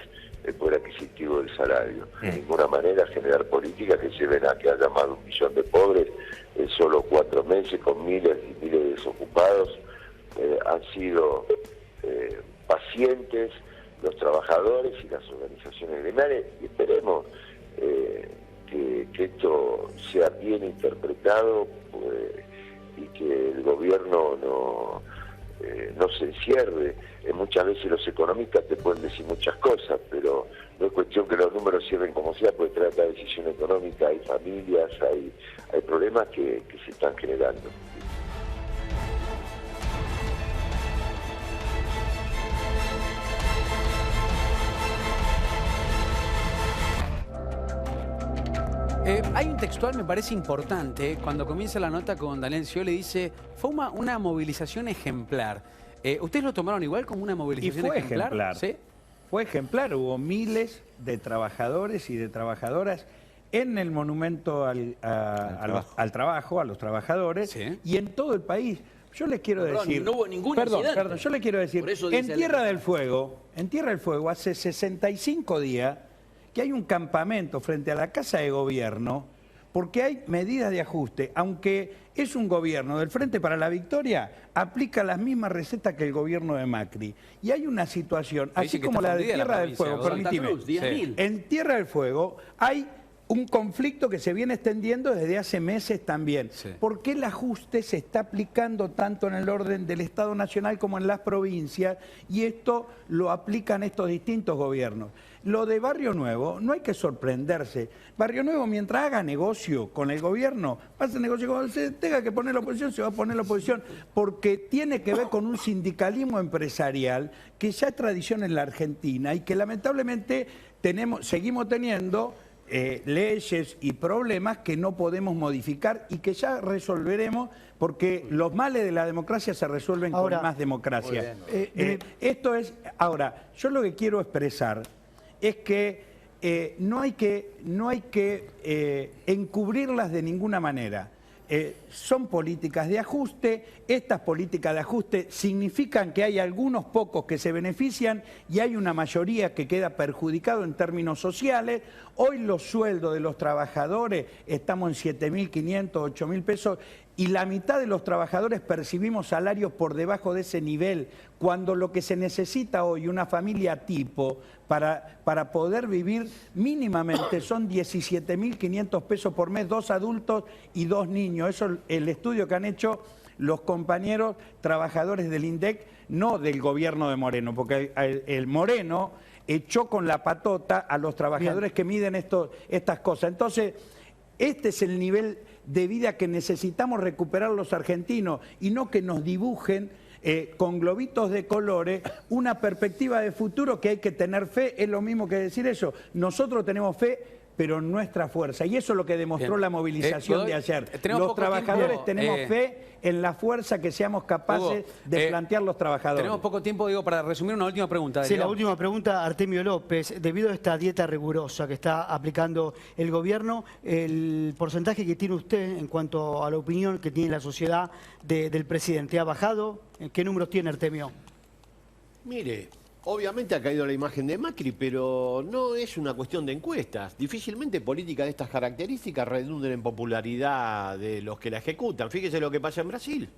el poder adquisitivo del salario. De ninguna manera generar políticas que lleven a que haya más de 1 millón de pobres en solo 4 meses, con miles y miles de desocupados. Han sido pacientes los trabajadores y las organizaciones gremiales, y esperemos que esto sea bien interpretado y que el gobierno no se encierre. Muchas veces los economistas te pueden decir muchas cosas, pero no es cuestión que los números cierren como sea, porque tras la decisión económica hay familias, hay problemas que se están generando. Hay un textual, me parece importante, cuando comienza la nota con Daniel Scioli, dice, fue una movilización ejemplar. ¿Ustedes lo tomaron igual como una movilización ejemplar? Ejemplar. ¿Sí? fue ejemplar. Hubo miles de trabajadores y de trabajadoras en el monumento al trabajo, a los trabajadores, y en todo el país. Yo les quiero decir... No hubo ningún incidente. Perdón, yo les quiero decir, en Tierra del Fuego, hace 65 días que hay un campamento frente a la Casa de Gobierno porque hay medidas de ajuste. Aunque es un gobierno del Frente para la Victoria, aplica las mismas recetas que el gobierno de Macri. Y hay una situación, así como la de Tierra del Fuego, permíteme, en Tierra del Fuego hay un conflicto que se viene extendiendo desde hace meses también. ¿Por qué el ajuste se está aplicando tanto en el orden del Estado Nacional como en las provincias? Y esto lo aplican estos distintos gobiernos. Lo de Barrio Nuevo, no hay que sorprenderse. Barrio Nuevo, mientras haga negocio con el gobierno, va a hacer negocio con se tenga que poner la oposición, se va a poner la oposición, porque tiene que ver con un sindicalismo empresarial que ya es tradición en la Argentina y que lamentablemente seguimos teniendo leyes y problemas que no podemos modificar y que ya resolveremos porque los males de la democracia se resuelven con más democracia. Esto es, ahora, yo lo que quiero expresar es que no hay que encubrirlas de ninguna manera. Son políticas de ajuste, estas políticas de ajuste significan que hay algunos pocos que se benefician y hay una mayoría que queda perjudicado en términos sociales. Hoy los sueldos de los trabajadores estamos en 7.500, 8.000 pesos y la mitad de los trabajadores percibimos salarios por debajo de ese nivel, cuando lo que se necesita hoy, una familia tipo, para poder vivir mínimamente son 17.500 pesos por mes, 2 adultos y 2 niños. Eso es el estudio que han hecho los compañeros trabajadores del INDEC, no del gobierno de Moreno, porque el Moreno echó con la patota a los trabajadores que miden estas cosas. Entonces, este es el nivel de vida que necesitamos recuperar los argentinos y no que nos dibujen con globitos de colores una perspectiva de futuro que hay que tener fe. Es lo mismo que decir eso. Nosotros tenemos fe, pero en nuestra fuerza. Y eso es lo que demostró la movilización de ayer. Los trabajadores tenemos fe en la fuerza que seamos capaces de plantear los trabajadores. Tenemos poco tiempo, digo, para resumir una última pregunta. Sí, la última pregunta, Artemio López. Debido a esta dieta rigurosa que está aplicando el gobierno, el porcentaje que tiene usted en cuanto a la opinión que tiene la sociedad del presidente, ¿ha bajado? ¿Qué números tiene, Artemio? Mire, obviamente ha caído la imagen de Macri, pero no es una cuestión de encuestas. Difícilmente políticas de estas características redunden en popularidad de los que la ejecutan. Fíjese lo que pasa en Brasil.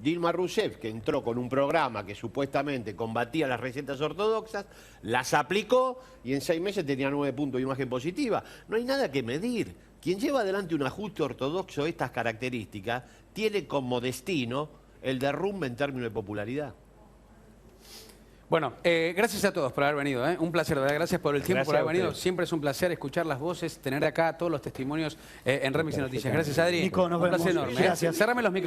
Dilma Rousseff, que entró con un programa que supuestamente combatía las recetas ortodoxas, las aplicó y en 6 meses tenía 9 puntos de imagen positiva. No hay nada que medir. Quien lleva adelante un ajuste ortodoxo de estas características tiene como destino el derrumbe en términos de popularidad. Bueno, gracias a todos por haber venido. Un placer, de verdad. Gracias por el tiempo, por haber venido. Siempre es un placer escuchar las voces, tener acá todos los testimonios en Remis y Noticias. Gracias, Adri. Nico, nos un placer vemos. enorme. Gracias. Cerrame los micrófonos.